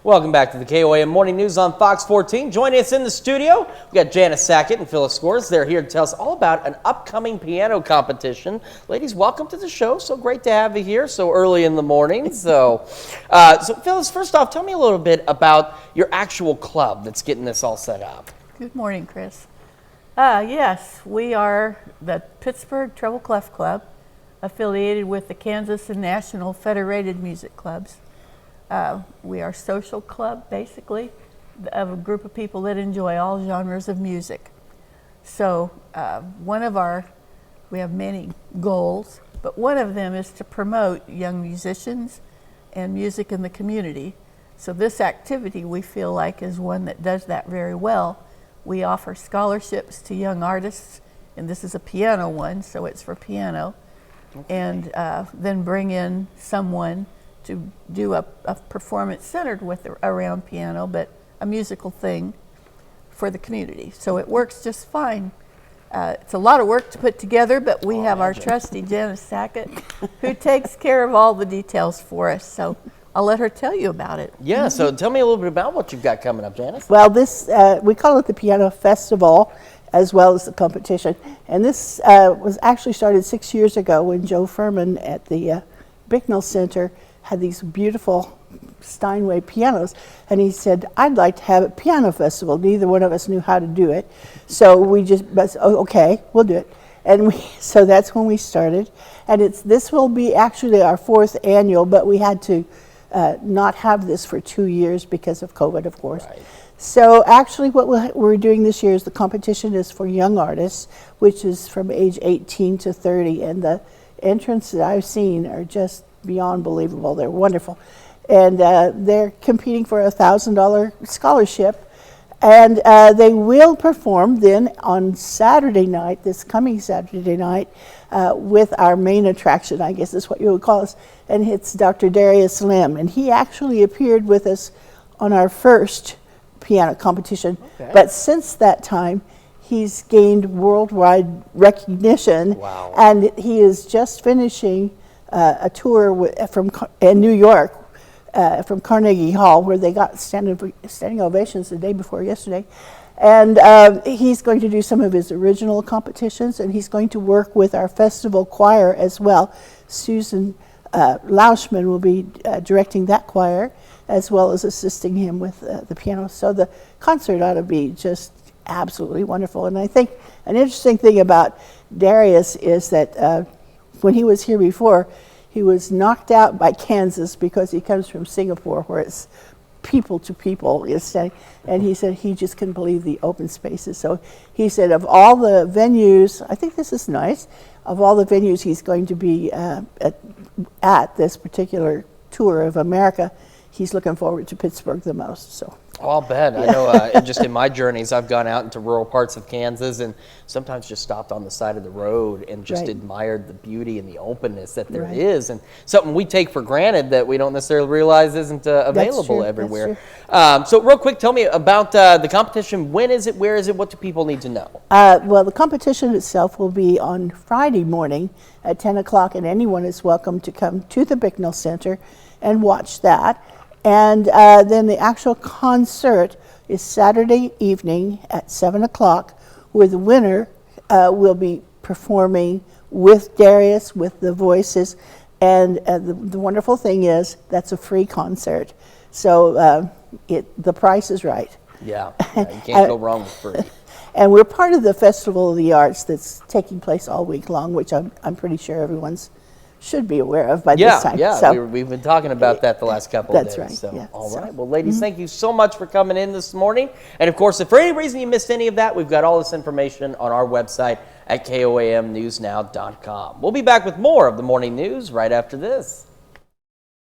Welcome back to the KOAM Morning News on Fox 14. Joining us in the studio, we got Janice Sackett and Phyllis Scores. They're here to tell us all about an upcoming piano competition. Ladies, welcome to the show. So great to have you here so early in the morning. So Phyllis, first off, tell me a little bit about your actual club that's getting this all set up. Good morning, Chris. Yes, we are the Pittsburgh Treble Clef Club, affiliated with the Kansas and National Federated Music Clubs. We are a social club, basically, of a group of people that enjoy all genres of music. So we have many goals, but one of them is to promote young musicians and music in the community. So this activity we feel like is one that does that very well. We offer scholarships to young artists, and this is a piano one, so it's for piano, okay. And then bring in someone to do a performance centered around piano, but a musical thing for the community. So it works just fine. It's a lot of work to put together, but we have our trusty Janice Sackett who takes care of all the details for us. So I'll let her tell you about it. Yeah, so tell me a little bit about what you've got coming up, Janice. Well, this we call it the Piano Festival as well as the competition. And this was actually started 6 years ago when Joe Furman at the Bicknell Center had these beautiful Steinway pianos, and he said, I'd like to have a piano festival. Neither one of us knew how to do it, so we just, okay, we'll do it. And so that's when we started, and this will be actually our 4th annual, but we had to not have this for 2 years because of COVID, of course. Right. So actually what we're doing this year is the competition is for young artists, which is from age 18 to 30, and the entrants that I've seen are just beyond believable. They're wonderful. And they're competing for a $1,000 scholarship. And they will perform then on Saturday night, this coming Saturday night, with our main attraction, I guess is what you would call us. And it's Dr. Darius Lim. And he actually appeared with us on our first piano competition. Okay. But since that time, he's gained worldwide recognition. Wow. And he is just finishing a tour in New York from Carnegie Hall, where they got standing ovations the day before yesterday. And he's going to do some of his original competitions, and he's going to work with our festival choir as well. Susan Lauschman will be directing that choir, as well as assisting him with the piano. So the concert ought to be just absolutely wonderful. And I think an interesting thing about Darius is that when he was here before, he was knocked out by Kansas because he comes from Singapore, where it's people to people. And he said he just couldn't believe the open spaces. So he said of all the venues, I think this is nice, of all the venues he's going to be at this particular tour of America, he's looking forward to Pittsburgh the most. So. Oh, I'll bet. I know just in my journeys, I've gone out into rural parts of Kansas and sometimes just stopped on the side of the road and just admired the beauty and the openness that there is, and something we take for granted that we don't necessarily realize isn't available everywhere. So real quick, tell me about the competition. When is it? Where is it? What do people need to know? Well, the competition itself will be on Friday morning at 10 o'clock, and anyone is welcome to come to the Bicknell Center and watch that. And then the actual concert is Saturday evening at 7 o'clock, where the winner will be performing with Darius, with the voices. And the wonderful thing is that's a free concert. So the price is right. Yeah, you can't go wrong with free. And we're part of the Festival of the Arts that's taking place all week long, which I'm pretty sure everyone's should be aware of by this time. Yeah, so, we've been talking about that the last couple of days. That's right. So, yeah. All right. Well, ladies, thank you so much for coming in this morning. And, of course, if for any reason you missed any of that, we've got all this information on our website at KOAMnewsnow.com. We'll be back with more of the morning news right after this.